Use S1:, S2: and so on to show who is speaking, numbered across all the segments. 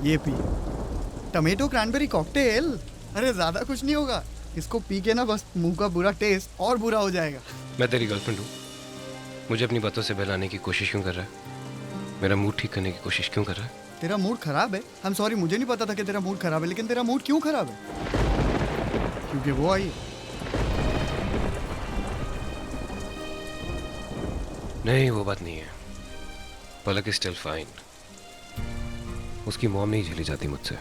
S1: ये P tomato cranberry cocktail. अरे ज्यादा कुछ नहीं होगा, इसको पी के ना बस मुंह का बुरा टेस्ट और बुरा हो जाएगा।
S2: मैं तेरी गर्लफ्रेंड हूँ, मुझे अपनी बातों से बहलाने की कोशिश क्यों कर रहा है? मेरा मूड ठीक करने की कोशिश क्यों कर रहा है?
S1: तेरा मूड खराब है? आई एम सॉरी, मुझे नहीं पता था कि तेरा मूड खराब है, लेकिन तेरा मूड क्यों खराब है? क्योंकि वो आई।
S2: नहीं, वो बात नहीं है। पलक इज स्टिल फाइन। उसकी मॉम नहीं झेली जाती मुझसे।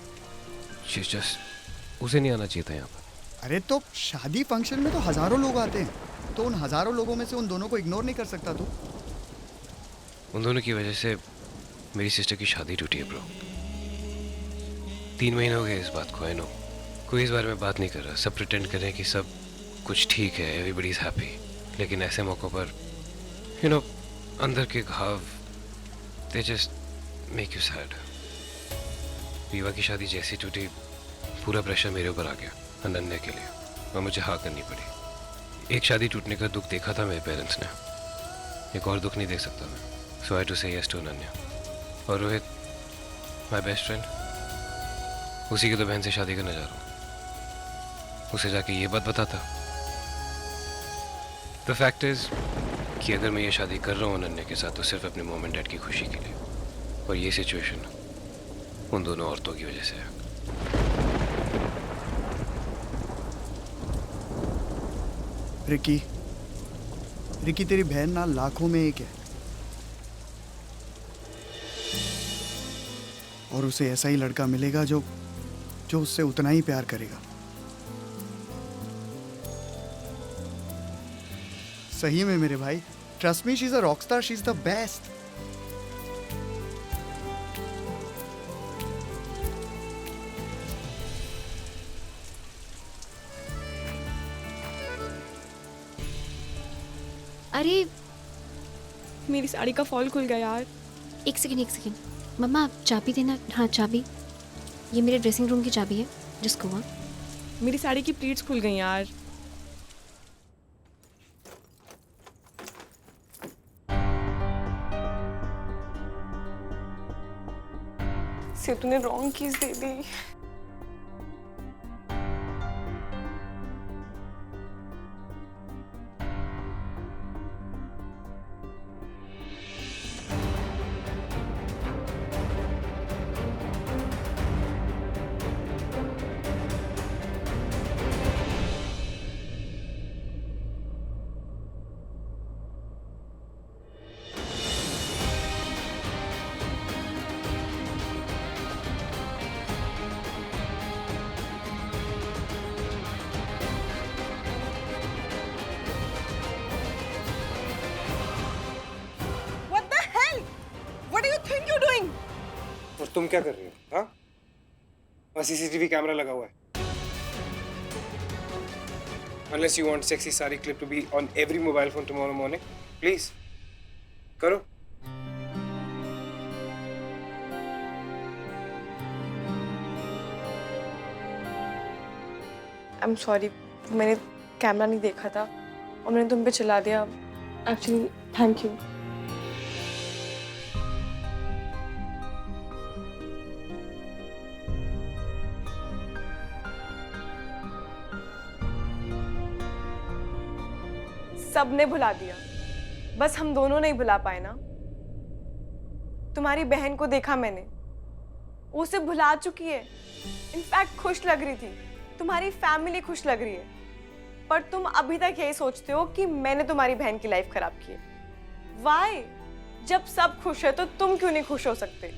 S2: She's just उसे नहीं आना चाहिए था यहाँ पर।
S1: अरे तो शादी फंक्शन में तो हजारों लोग आते हैं, तो उन हजारों लोगों में से उन दोनों को इग्नोर नहीं कर सकता तू?
S2: उन दोनों की वजह से मेरी सिस्टर की शादी टूटी है ब्रो। 3 महीने हो गए इस बात को। आई नो कोई इस बारे में बात नहीं कर रहा, सब प्रिटेंड कर रहे हैं कि सब कुछ ठीक है, एवरीबडी इज हैप्पी। लेकिन ऐसे मौक़ों पर यू नो अंदर के घाव they just make you sad. Rewa की शादी जैसी टूटी, पूरा प्रेशर मेरे ऊपर आ गया अनन्या के लिए, और मुझे हाँ करनी पड़ी। एक शादी टूटने का दुख देखा था मेरे पेरेंट्स ने, एक और दुख नहीं देख सकता मैं। सो आई टू से यस टू अनन्या। और रोहित माय बेस्ट फ्रेंड, उसी की तो बहन से शादी करने जा रहा हूँ। उसे जाके ये बात बताता। द फैक्ट इज कि अगर मैं ये शादी कर रहा हूँ अनन्या के साथ तो सिर्फ अपने मॉम एंड डैड की खुशी के लिए, और ये सिचुएशन उन दोनों औरतों की वजह से है।
S1: रिकी, रिकी तेरी बहन ना लाखों में एक है, और उसे ऐसा ही लड़का मिलेगा जो उससे उतना ही प्यार करेगा। सही में मेरे भाई, trust me, she is a Rockstar, she is the best.
S3: अरे
S4: मेरी साड़ी का फॉल खुल गया यार।
S3: एक सेकंड मम्मा, चाबी देना। हाँ चाबी, ये मेरे ड्रेसिंग रूम की चाबी है, जिसको वहाँ।
S4: मेरी साड़ी की प्लीट्स खुल गई यार। से तूने रॉन्ग कीज दे दी।
S2: और तुम क्या कर रही हो? हाँ, वहाँ सीसीटीवी कैमरा लगा हुआ है। Unless you want sexy sari clip to be on every mobile phone tomorrow morning, please करो।
S4: I'm sorry, मैंने कैमरा नहीं देखा था और मैंने तुम पे चला दिया। Actually, thank you. सबने भुला दिया, बस हम दोनों नहीं भुला पाए ना। तुम्हारी बहन को देखा मैंने, वो उसे भुला चुकी है। इनफैक्ट खुश लग रही थी, तुम्हारी फैमिली खुश लग रही है, पर तुम अभी तक यही सोचते हो कि मैंने तुम्हारी बहन की लाइफ खराब की है। Why? जब सब खुश है तो तुम क्यों नहीं खुश हो सकते?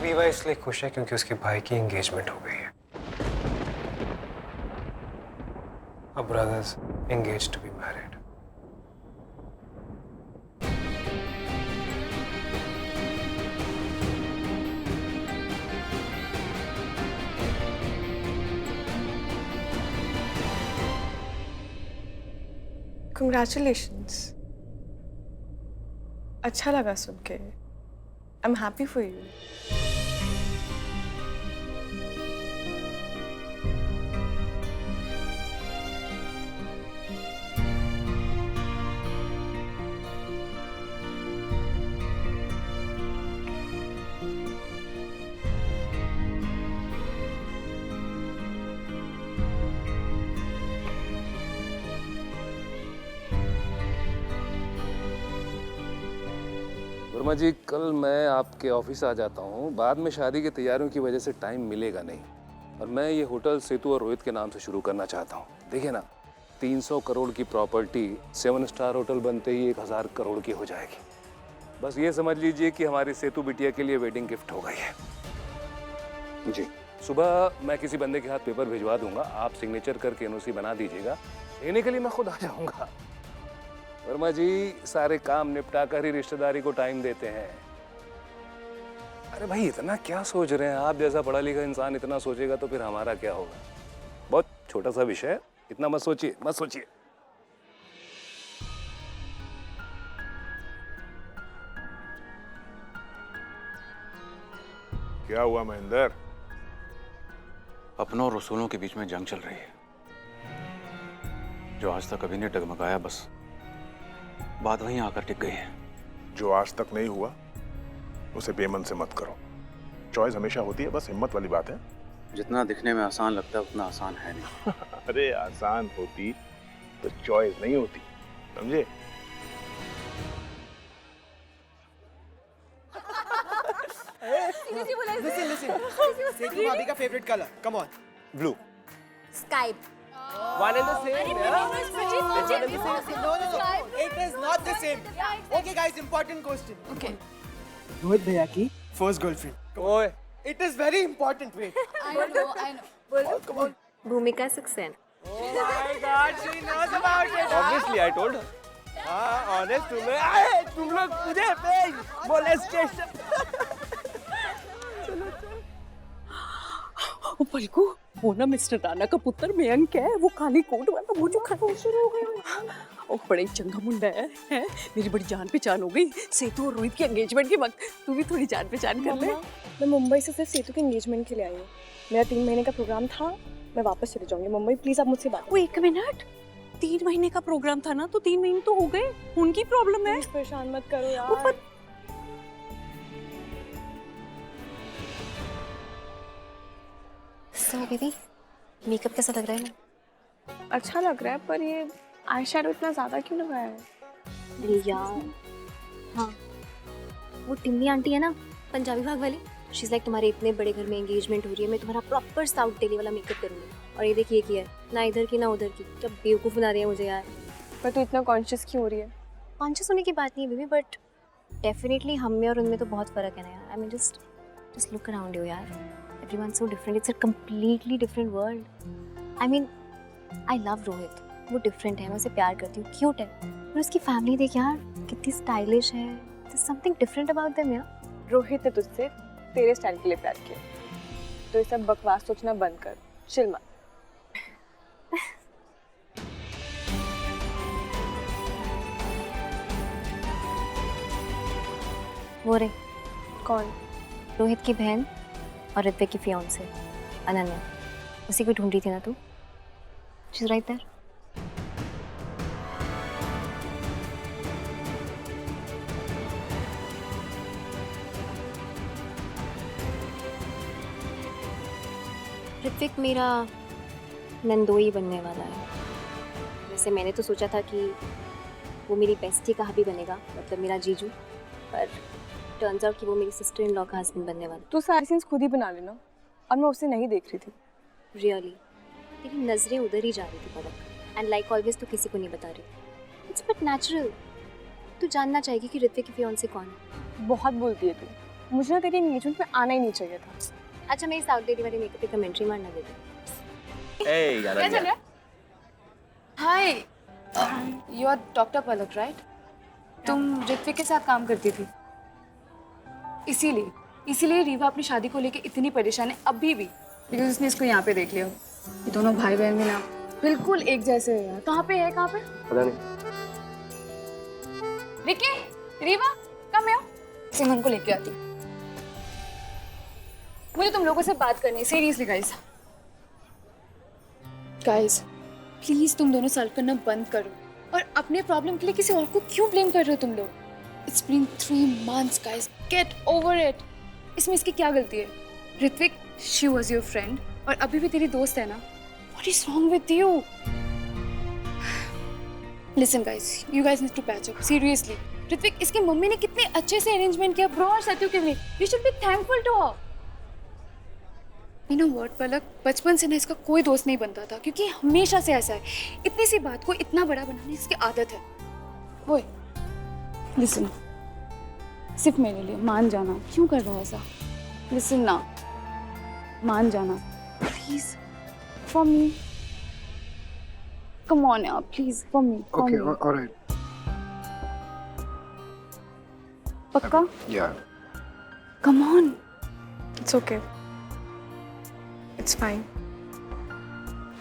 S2: रीवा इसलिए खुश है क्योंकि उसके भाई की एंगेजमेंट हो गई है। Our brothers engaged to be married.
S4: Congratulations. अच्छा लगा सुन के। I'm happy for you.
S5: Verma जी, कल मैं आपके ऑफिस आ जाता हूँ। बाद में शादी की तैयारियों की वजह से टाइम मिलेगा नहीं, और मैं ये होटल सेतु और रोहित के नाम से शुरू करना चाहता हूँ। देखिए ना, 300 करोड़ की प्रॉपर्टी 7 स्टार होटल बनते ही 1000 करोड़ की हो जाएगी। बस ये समझ लीजिए कि हमारी सेतु बिटिया के लिए वेडिंग गिफ्ट हो गई है जी। सुबह मैं किसी बंदे के हाथ पेपर भिजवा दूंगा, आप सिग्नेचर करके एनओसी बना दीजिएगा। लेने के लिए मैं खुद आ जाऊंगा। वर्मा जी सारे काम निपटा कर ही रिश्तेदारी को टाइम देते हैं। अरे भाई, इतना क्या सोच रहे हैं? आप जैसा पढ़ा लिखा इंसान इतना सोचेगा तो फिर हमारा क्या होगा? बहुत छोटा सा विषय है, इतना मत सोचिए, मत सोचिए।
S6: क्या हुआ महेंद्र?
S7: अपनों और रसूलों के बीच में जंग चल रही है। जो आज तक कभी नहीं डगमगाया, बस बात वहीं आकर टिक गई है।
S6: जो आज तक नहीं हुआ उसे बेमन से मत करो। चॉइस हमेशा होती है, बस हिम्मत वाली बात है।
S7: जितना दिखने में आसान लगता है उतना आसान है नहीं।
S6: अरे आसान होती तो चॉइस नहीं होती, समझे?
S8: Listen. Setu bhabhi ka favorite color. Come on.
S6: Blue.
S9: Sky.
S8: One and the same. No. It is not the same. Okay, guys. Important question. Okay. Rohit bhaiya ki first girlfriend. Oye. It is very important. Wait.
S9: I know.
S8: Come on.
S3: भूमिका Saxena.
S8: Oh my God, she knows about it.
S10: Obviously, I told her.
S8: हाँ, honest तुम लोग मुझे molestation.
S11: ओ पलकू, वो ना mister Rana का पुत्र मयंक है, वो काली कोट वाला, वो जो खड़ा शुरू हो गया। ओ बड़ा ही चंगा मुंडा है? मेरी बड़ी जान पहचान हो गई। सेतु और रोहित के एंगेजमेंट के वक्त तू भी थोड़ी जान पहचान कर ले।
S4: मैं मुंबई से सिर्फ सेतु के एंगेजमेंट के लिए आई हूँ। मेरा 3 महीने का प्रोग्राम था, मैं वापस चली जाऊंगी मुंबई। प्लीज आप मुझसे बात।
S11: वो 1 मिनट, 3 महीने का प्रोग्राम था ना, तो 3 महीने तो हो गए। उनकी प्रॉब्लम है।
S4: परेशान मत करो यार।
S3: सो बेबी, मेकअप कैसा लग रहा है?
S4: अच्छा लग रहा है, पर ये आई शैडो इतना ज्यादा क्यों लगाया है?
S3: अरे यार, हाँ, वो टिम्मी आंटी है ना, पंजाबी भाग वाली, शी इज लाइक तुम्हारे इतने बड़े घर में एंगेजमेंट हो रही है, मैं तुम्हारा प्रॉपर साउथ दिल्ली वाला मेकअप करूंगी। और ये देखिए किया है, ना इधर की ना उधर की। क्या बेवकूफ़ बना रही है मुझे यार।
S4: पर तू इतना कॉन्शियस क्यों हो रही है?
S3: कॉन्शियस होने की बात नहीं है बेबी, बट डेफिनेटली हम में और उनमें तो बहुत फ़र्क है ना यार। I mean just look around you यार, everyone so different, it's a completely different world. I mean I love Rohit, वो डिफरेंट है, मैं उसे प्यार करती हूँ, क्यूट है, और उसकी फैमिली देख यार कितनी स्टाइलिश है। there's something different about them यार।
S4: रोहित ने तुझसे तेरे स्टाइल के लिए प्यार किया, तो ये सब बकवास सोचना बंद कर, चिल मत।
S3: वो रे,
S4: कौन?
S3: रोहित की बहन और ऋत्विक की फियांसे अनन्या, उसी को ढूंढ रही थी ना तू? She is right there. Ritvik मेरा नंदोई बनने वाला है। वैसे मैंने तो सोचा था कि वो मेरी बेस्टी का हबी बनेगा, मतलब मेरा जीजू, पर टर्न्स आउट कि वो मेरी सिस्टर इन लॉ का हस्बैंड बनने वाला।
S4: तू सारी सीन्स खुद ही बना लेना, और मैं उसे नहीं देख रही थी।
S3: रियली तेरी नजरें उधर ही जा रही थी पलक, एंड लाइक ऑलवेज तो किसी को नहीं बता रही। इट्स बट नेचुरल, तू जानना चाहेगी कि ऋत्विक की फियांसे कौन है।
S4: बहुत बोलती है तू, मुझे ना तेरी एंगेजमेंट में आना ही नहीं चाहिए था।
S3: अच्छा, मेरी साउथ दिल्ली वाली मेकअप की कमेंट्री मारना दे दे।
S10: ए यार,
S9: क्या चल रहा है? Hi, you are doctor Palak right? तुम ऋत्विक के साथ काम करती थी, इसीलिए रीवा अपनी शादी को लेके इतनी परेशान है अभी भी, बिकॉज उसने इसको यहाँ पे देख लिया। ये दोनों भाई बहन भी ना बिल्कुल एक जैसे है यार। कहाँ पे है?
S10: पता नहीं।
S9: Ricky, Reeva, come here. Simon को लेके आती, मुझे तुम लोगों से बात करनी है सीरियसली। गाइस प्लीज तुम दोनों सॉल्व करना बंद करो, और अपने प्रॉब्लम के लिए किसी और को क्यों ब्लेम कर रहे हो तुम लोग? It's been 3 months guys, get over it. इसमें इसकी क्या गलती है? Ritvik, she was your friend और अभी भी तेरी दोस्त है ना। What is wrong with you? Listen guys, you guys need to patch up, seriously Ritvik, इसकी मम्मी ने कितने अच्छे से अरेंजमेंट किया ब्रो और सत्यु के लिए। You should be thankful to her. You know what Palak, बचपन से ना इसका कोई दोस्त नहीं बनता था क्योंकि हमेशा से ऐसा है, इतनी सी बात को इतना बड़ा बनाने इसकी आदत है। ओए लिसन, सिर्फ मेरे लिए मान जाना। क्यों कर रहा है ऐसा? लिसन ना, मान जाना please, for me. Come on यार, please for me.
S1: Okay, alright.
S9: पक्का?
S1: या
S9: come on.
S4: It's okay. It's fine.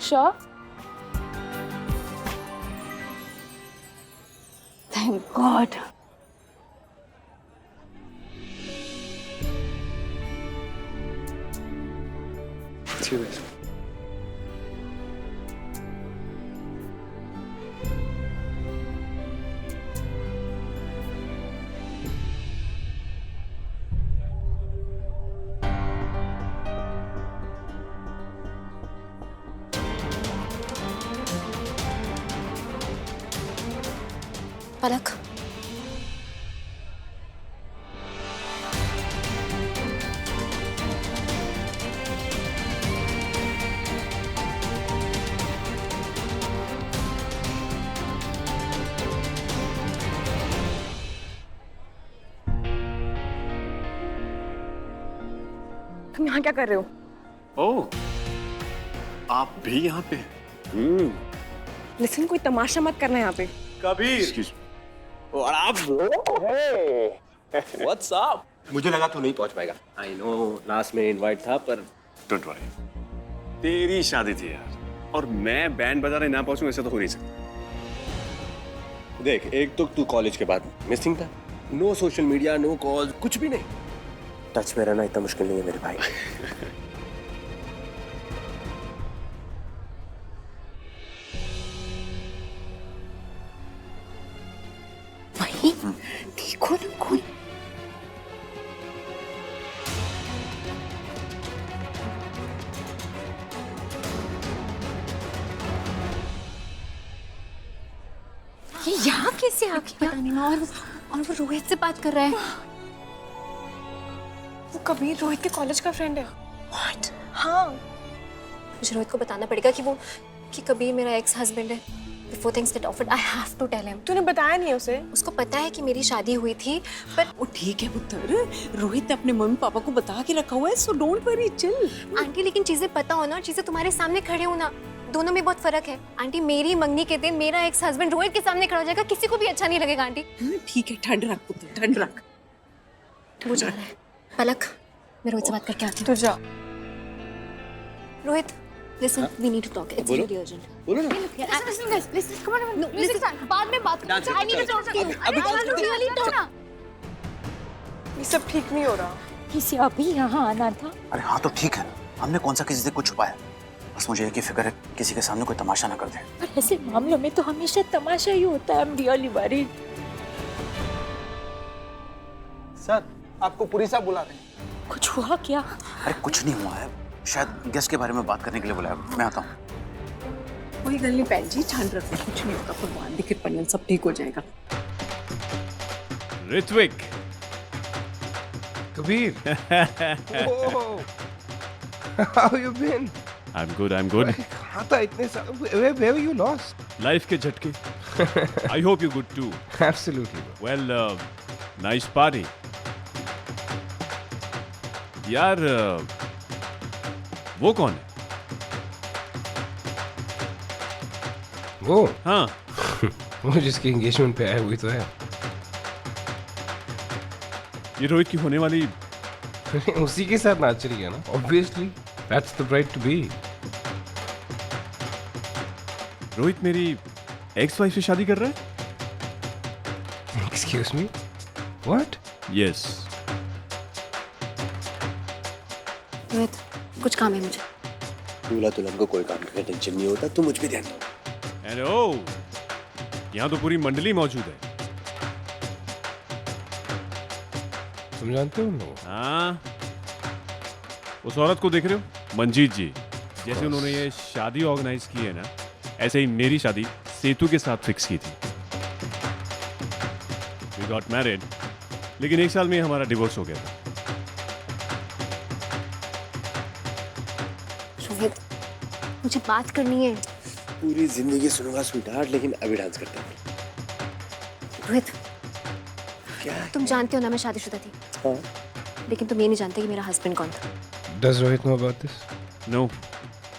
S9: Sure? Thank God.
S2: Serious.
S3: Palak,
S4: तुम यहाँ क्या कर रहे हो?
S7: ओह, आप भी यहाँ पे?
S4: लिसन, कोई तमाशा मत करना यहाँ पे।
S7: कबीर, और आप? What's up? मुझे लगा तू नहीं पहुंच पाएगा। I know, लास्ट में इनवाइट था पर डोंट वरी, तेरी शादी थी यार, और मैं बैंड बजाने ना पहुंचूं ऐसा तो हो नहीं सकता। देख, एक तो तू कॉलेज के बाद मिसिंग था, no social media, no call, कुछ भी नहीं। टच में रहना इतना मुश्किल नहीं है मेरे भाई।
S3: वही देखो ना कौन। ये यहाँ कैसे आ गया? पता नहीं। और वो रोहित से बात कर रहा है।
S4: वो कबीर रोहित के कॉलेज का फ्रेंड है।
S3: What?
S4: हाँ।
S3: मुझे रोहित को बताना पड़ेगा कि कबीर मेरा एक्स हस्बैंड है। Before things get offered, I have to tell him.
S4: तूने बताया नहीं उसे?
S3: उसको पता है कि मेरी शादी हुई थी, पर
S11: वो ठीक है पुत्र, रोहित ने अपने मम्मी पापा को बता के रखा हुआ है, so don't worry, chill.
S3: Aunty लेकिन चीजें पता हो ना, चीजें तुम्हारे सामने खड़े हो ना, दोनों में बहुत फर्क है। आंटी, मेरी मंगनी के दिन मेरा एक्स हस्बैंड रोहित के सामने खड़ा हो जाएगा, किसी को भी अच्छा नहीं लगेगा। आंटी
S11: ठीक है, ठंड रख पुत्र, ठंड रख।
S3: वो जा रहा है। पलक, मैं रोहित से बात करके आती हूँ।
S4: तू जा।
S3: Rohit, listen, we need to talk. It's really urgent.
S7: बोलो ना।
S9: Listen, guys, listen, come on, no, listen, बाद में बात करेंगे। I need to talk. अरे really talk ना।
S4: ये सब ठीक नहीं हो रहा।
S10: किसी अभी यहाँ आना था।
S7: अरे हाँ तो ठीक है, हमने कौन सा किसी से कुछ छुपाया? बस मुझे एक ही फिक्र है, किसी के सामने कोई तमाशा ना कर दे।
S10: पर ऐसे मामलों में तो हमेशा तमाशा ही होता है। I'm really worried.
S8: सर, आपको पुलिस साहब बुला रहे हैं।
S10: कुछ हुआ क्या?
S7: अरे कुछ नहीं हुआ है, शायद गेस्ट के बारे में बात करने के लिए बुलाया। मैं आता हूँ।
S11: कोई गल नहीं बहन जी, ठंड रखो, कुछ नहीं होगा, भगवान दी कृपा से सब ठीक हो जाएगा।
S12: Ritwik,
S2: Kabir, how you been?
S12: I'm good, I'm good.
S2: कहाँ था इतने साल? Where were you lost?
S12: Life के झटके। I hope you're good too.
S2: Absolutely.
S12: Well, nice party. यार, वो कौन है?
S2: वो?
S12: हाँ।
S2: वो जिसकी एंगेजमेंट पे आया हुई तो है।
S12: ये रोहित की होने वाली
S2: उसी के साथ नाच रही है ना? Obviously, that's the bride to be.
S12: Rohit मेरी एक्स वाइफ से शादी कर रहा है?
S2: Excuse me? What?
S12: Yes.
S3: Rohit, कुछ काम है मुझे।
S7: दूल्हा दुल्हन को कोई काम का टेंशन नहीं होता, तुम मुझ पे ध्यान दो।
S12: हेलो, यहाँ तो पूरी मंडली मौजूद है।
S2: तुम जानते हो उन लोगों?
S12: हाँ, उस औरत को देख रहे हो? मंजीत जी। जैसे उन्होंने ये शादी ऑर्गेनाइज की है ना, ऐसे ही मेरी शादी सेतु के साथ फिक्स की थी। वी गॉट मैरिड, लेकिन 1 साल में हमारा डिवोर्स हो गया था।
S3: रोहित, मुझे बात करनी है।
S7: पूरी जिंदगी सुनूंगा स्वीटहार्ट, लेकिन अभी डांस करते हैं।
S3: रोहित,
S7: क्या
S3: तुम जानते हो ना मैं शादीशुदा थी।
S7: हाँ।
S3: लेकिन तुम ये नहीं जानते कि मेरा हस्बैंड कौन था।
S2: Does Rohit know about this?
S12: No,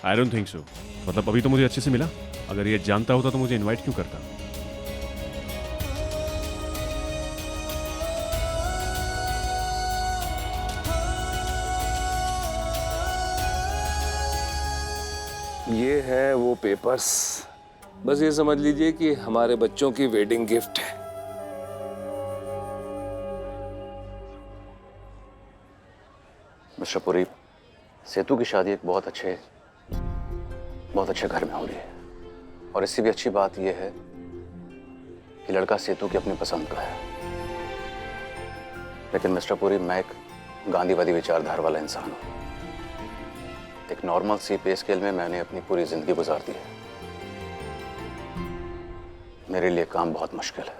S12: I don't think so. मतलब अभी तो मुझे अच्छे से मिला, अगर ये जानता होता तो मुझे इनवाइट क्यों करता।
S5: ये है वो पेपर्स, बस ये समझ लीजिए कि हमारे बच्चों की वेडिंग गिफ्ट है।
S13: मिस्टर पुरी, सेतु की शादी एक बहुत अच्छे घर में हो रही है, और इससे भी अच्छी बात यह है कि लड़का सेतु की अपनी पसंद का है। लेकिन मिस्टर पुरी, मैं एक गांधीवादी विचारधारा वाला इंसान हूं। एक नॉर्मल सी पे स्केल में मैंने अपनी पूरी जिंदगी गुजार दी है। मेरे लिए काम बहुत मुश्किल है।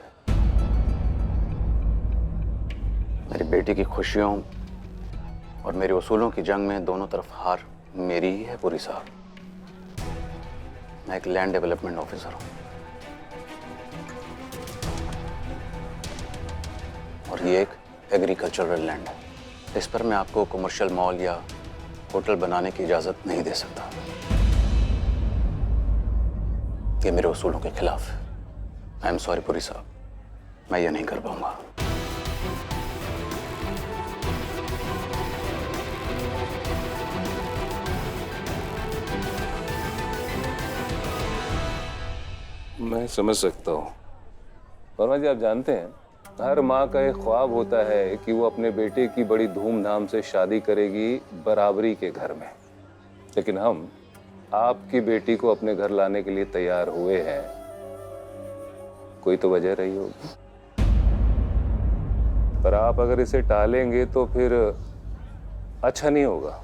S13: मेरी बेटी की खुशियों और मेरे उसूलों की जंग में दोनों तरफ हार मेरी ही है पुरी साहब। मैं एक लैंड डेवलपमेंट ऑफिसर हूं, और ये एक एग्रीकल्चरल लैंड है। इस पर मैं आपको कमर्शियल मॉल या होटल बनाने की इजाजत नहीं दे सकता। ये मेरे उसूलों के खिलाफ है। आई एम सॉरी पुरी साहब, मैं ये नहीं कर पाऊंगा।
S5: मैं समझ सकता हूँ। वर्मा जी, आप जानते हैं, हर माँ का एक ख्वाब होता है कि वो अपने बेटे की बड़ी धूमधाम से शादी करेगी बराबरी के घर में। लेकिन हम आपकी बेटी को अपने घर लाने के लिए तैयार हुए हैं। कोई तो वजह रही होगी, पर आप अगर इसे टालेंगे तो फिर अच्छा नहीं होगा।